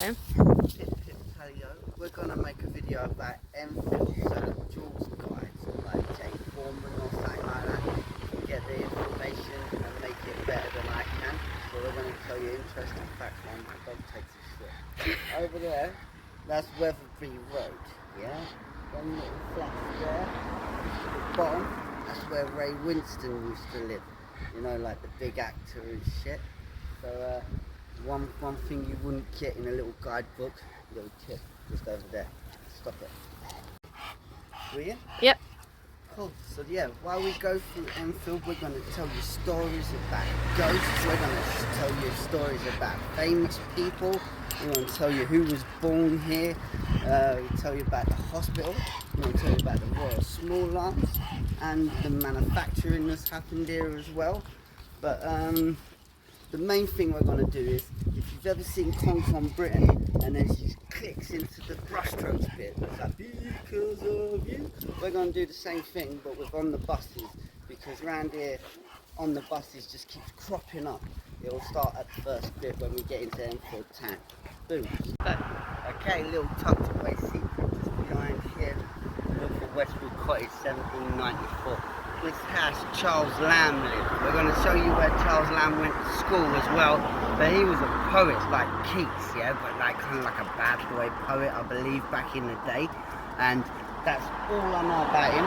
Pip Paleo. We're gonna make a video about Enfield, so the joolz guides, like Jake Foreman or something like that, can get the information and make it better than I can. So we're gonna tell you interesting facts while my dog takes a shit. Over there, that's Weatherby Road, yeah? Them little flats there, at the bottom, that's where Winston used to live. You know, like the big actor and shit. So one thing you wouldn't get in a little guidebook, little tip, just over there. Stop it. Will you? Yep. Cool. So yeah, while we go through Enfield, we're going to tell you stories about ghosts. We're going to tell you stories about famous people. We're going to tell you who was born here. We'll tell you about the hospital. We're going to tell you about the Royal Small Arms and the manufacturing that's happened here as well. But the main thing we're going to do is, if you've ever seen Concon Britain, and then she clicks into the brushstrokes bit, it's like, because of you, we're going to do the same thing, but with on the buses, because around here, on the buses just keeps cropping up. It'll start at the first bit when we get into Enfield town. Boom. Okay, little tucked away secret just behind here. Look for Westwood Cottage, 1794. This house Charles Lamb lived. We're going to show you where Charles Lamb went to school as well. But he was a poet like Keats, yeah, but like kind of like a bad boy poet, I believe, back in the day. And that's all I know about him.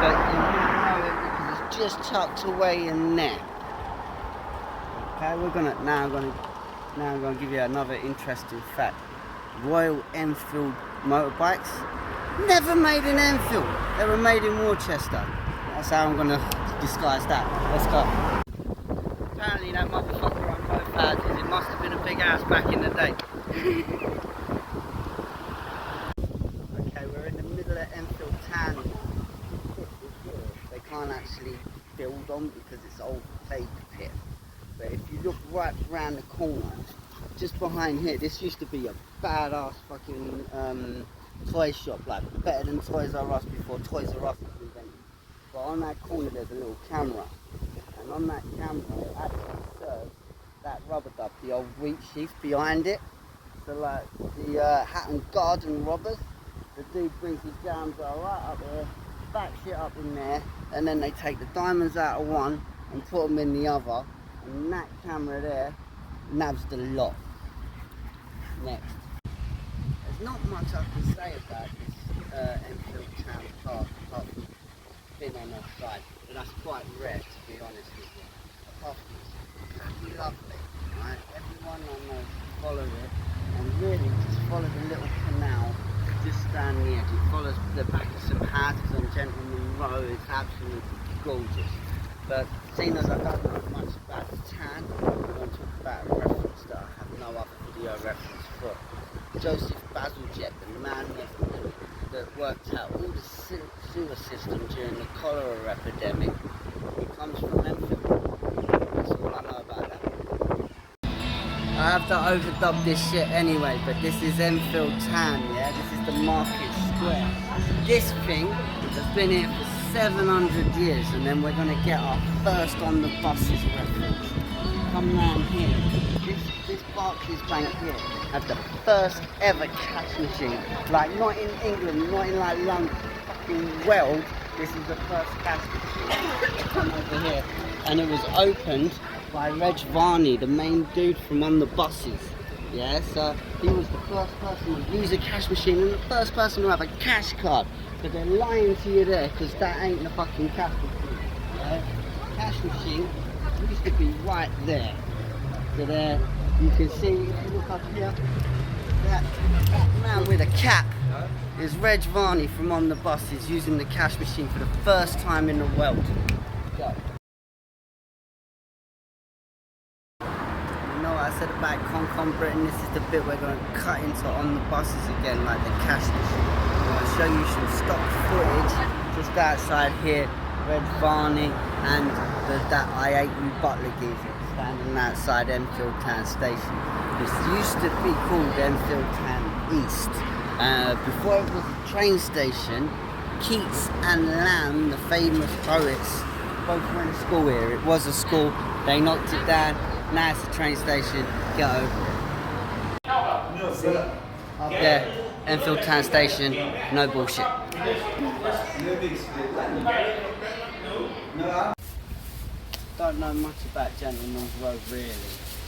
But you wouldn't know it because it's just tucked away in there. Okay, now I'm gonna give you another interesting fact. Royal Enfield motorbikes never made in Enfield. They were made in Worcester. That's how I'm going to disguise that. Let's go. Apparently that motherfucker on both houses, it must have been a big house back in the day. Okay, we're in the middle of Enfield town. They can't actually build on because it's old plague pit. But if you look right round the corner, just behind here, this used to be a badass fucking toy shop, like better than Toys R Us before Toys R Us was invented. But on that corner there's a little camera, and on that camera it actually serves that rubber duck, the old wheat sheath behind it. So like the Hatton Garden robbers, the dude brings his jams right up there, backs it up in there, and then they take the diamonds out of one and put them in the other, and that camera there nabs the lot. Next. There's not much I can say about this Enfield Town Park apart from being on our side, but that's quite rare to be honest with you. Apart from it's absolutely lovely, right? Everyone I know follows it, and really just follow the little canal just down the edge. It follows the back of some houses on Gentleman Row. It's absolutely gorgeous. But seeing as I don't know much about the town, I'm going to talk about a reference that I have no other video reference for. Joseph Bazalgette, the man that worked out all the sewer system during the cholera epidemic, he comes from Enfield. That's all I know about that. I have to overdub this shit anyway, but this is Enfield town, yeah? This is the market square. This thing has been here for 700 years, and then we're going to get our first on the buses reference. Come round here. This Barclays Bank here had the first ever cash machine. Like, not in England, not in like London, fucking Wales. This is the first cash machine. Come over here. And it was opened by Reg Varney, the main dude from on the buses. Yeah, so he was the first person to use a cash machine and the first person to have a cash card. But they're lying to you there, because that ain't the fucking cash machine. Yeah? Cash machine used to be right there. So there, you can see, if you look up here, that man with a cap is Reg Varney from on the buses using the cash machine for the first time in the world. Go. You know what I said about Concon Britain? This is the bit we're going to cut into on the buses again, like the cash machine. I'm going to show you some stock footage just outside here. Reg Varney and that I Ate You Butler geezer standing outside Enfield Town Station. This used to be called Enfield Town East. Before it was a train station, Keats and Lamb, the famous poets, both went to school here. It was a school, they knocked it down, now it's a train station, get over it. See? Up there, Enfield Town Station, no bullshit. Don't know much about Gentleman's Road really.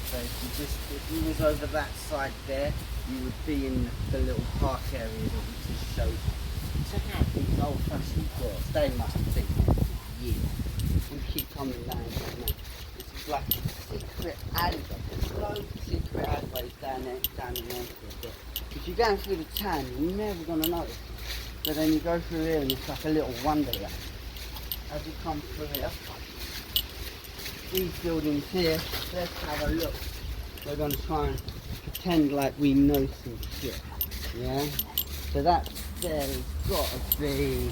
So if you was over that side there, you would be in the little park area that we just showed you. Check out these old fashioned doors. They must have been there for years. We keep coming down here now. This is like a secret alleyway. There's loads of secret alleyways down in Enfield. But if you're going through the town, you're never going to notice. But then you go through here and it's like a little wonderland. As you come through here, these buildings here, let's have a look. We're going to try and pretend like we know some shit. Yeah? So that there has got to be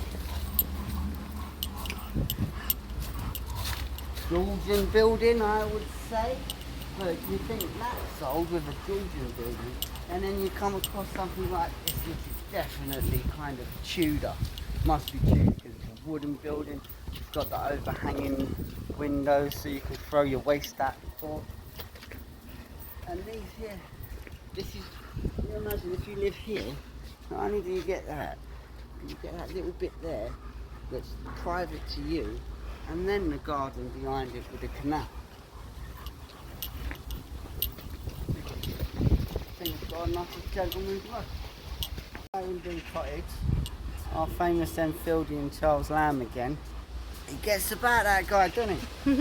Georgian building, I would say. But you think that's old with a Georgian building, and then you come across something like this, which is definitely kind of Tudor. Must be Tudor because it's a wooden building. It's got the overhanging windows so you can throw your waste at before. And these here, this is, can you imagine if you live here, not only do you get that, you get that little bit there that's private to you, and then the garden behind it with the canal. I think it's got enough of Gentleman's Road. Clarendon Cottage, our famous Enfieldian Charles Lamb again. He gets about that guy, doesn't he?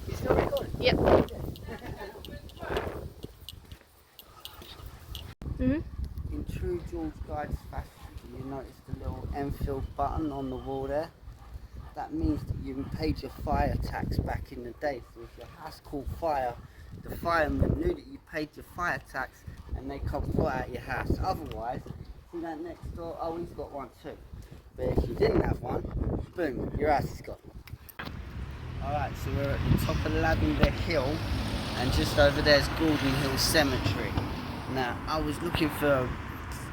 You still recording? Yep. In true Joolz Guides fashion, you notice the little Enfield button on the wall there. That means that you paid your fire tax back in the day. So if your house caught fire, the firemen knew that you paid your fire tax and they come put out your house. Otherwise, see that next door? Oh, he's got one too. But if you didn't have one, boom, your house is gone. Alright, so we're at the top of Lavender Hill, and just over there's Gordon Hill Cemetery. Now, I was looking for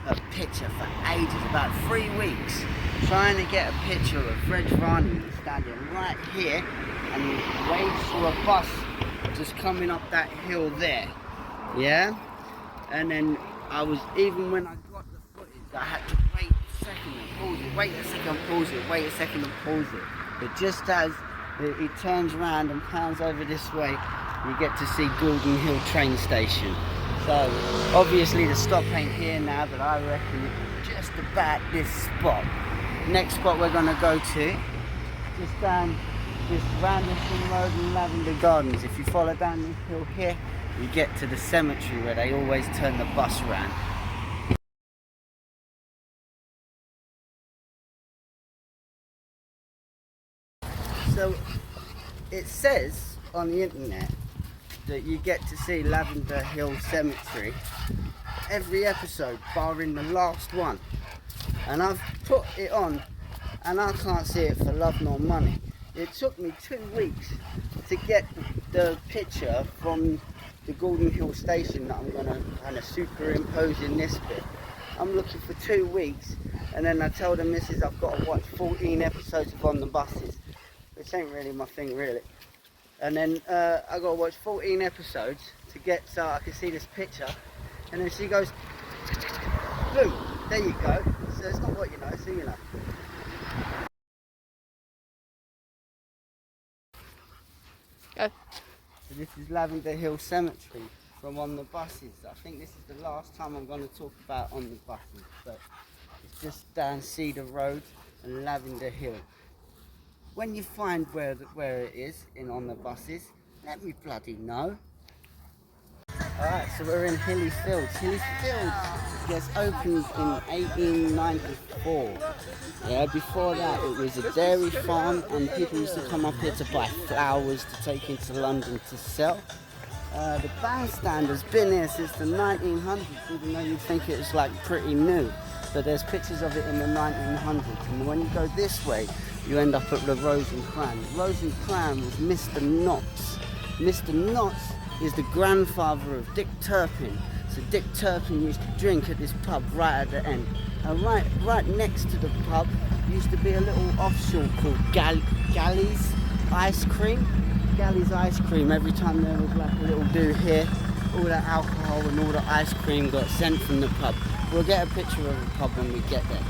a picture for ages, about 3 weeks, trying to get a picture of Reg Varney standing right here, and he waves to a bus just coming up that hill there. Yeah? And then I was, even when I got the footage, I had to wait a second and pause it, wait a second, pause it, wait a second and pause it. But just as it turns around and pans over this way, you get to see Gordon Hill train station. So obviously the stop ain't here now, but I reckon it's just about this spot. Next spot we're gonna go to, just down this Randerson Road and Lavender Gardens. If you follow down this hill here, you get to the cemetery where they always turn the bus around. So it says on the internet that you get to see Lavender Hill Cemetery every episode, barring the last one. And I've put it on and I can't see it for love nor money. It took me 2 weeks to get the picture from the Gordon Hill station that I'm going to kind of superimpose in this bit. I'm looking for 2 weeks, and then I tell the missus I've got to watch 14 episodes of On the Buses, which ain't really my thing really. And then I got to watch 14 episodes to get so I can see this picture, and then she goes, boom, there you go. So it's not what you know, it's who you know. Go. So this is Lavender Hill Cemetery from On the Buses. I think this is the last time I'm going to talk about On the Buses, but it's just down Cedar Road and Lavender Hill. When you find where it is in On the Buses, let me bloody know. Alright, so we're in Hilly Fields. Hilly Fields gets opened in 1894. Yeah, before that it was a dairy farm and people used to come up here to buy flowers to take into London to sell. The bandstand has been here since the 1900s, even though you'd think it was like pretty new. But there's pictures of it in the 1900s, and when you go this way, you end up at the Rose and Crown. The Rose and Crown was Mr. Knotts. Mr. Knotts is the grandfather of Dick Turpin. So Dick Turpin used to drink at this pub right at the end. And right next to the pub used to be a little offshore called Galley's Ice Cream. Galley's ice cream, every time there was like a little do here, all the alcohol and all the ice cream got sent from the pub. We'll get a picture of the pub when we get there.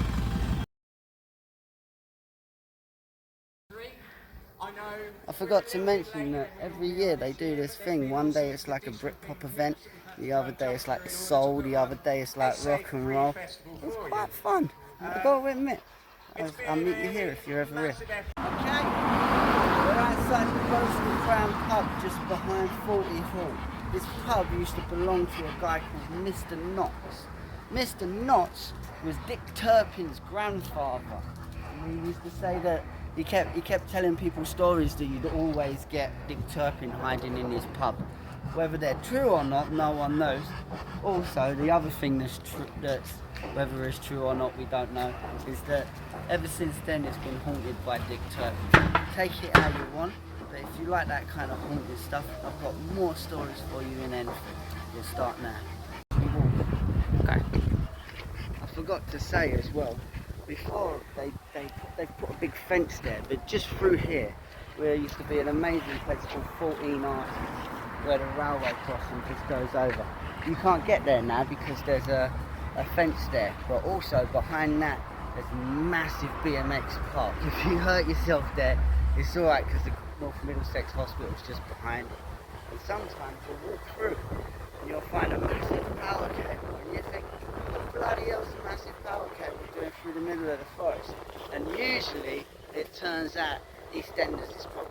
I forgot to mention that every year they do this thing. One day it's like a Britpop event, the other day it's like soul, the other day it's like rock and roll. It's quite fun, I've got to admit. I'll meet you here if you're ever here. Okay, we're outside the Roasted Crown pub just behind 40 Hall. This pub used to belong to a guy called Mr. Knotts. Mr. Knotts was Dick Turpin's grandfather. And he used to say that he kept telling people stories that you'd always get Dick Turpin hiding in his pub. Whether they're true or not, no one knows. Also, the other thing that's whether it's true or not, we don't know, is that ever since then it's been haunted by Dick Turpin. Take it how you want, but if you like that kind of haunted stuff, I've got more stories for you in Enfield. We'll start now. Okay. I forgot to say as well, before they put a big fence there, but just through here, where there used to be an amazing place called 14 Arches, where the railway crossing just goes over. You can't get there now because there's a fence there, but also behind that there's a massive BMX park. If you hurt yourself there, it's alright because the North Middlesex Hospital is just behind it. And sometimes you'll walk through and you'll find a massive power cable and you think, what bloody hell's a massive power cable doing through the middle of the forest? And usually it turns out EastEnders is probably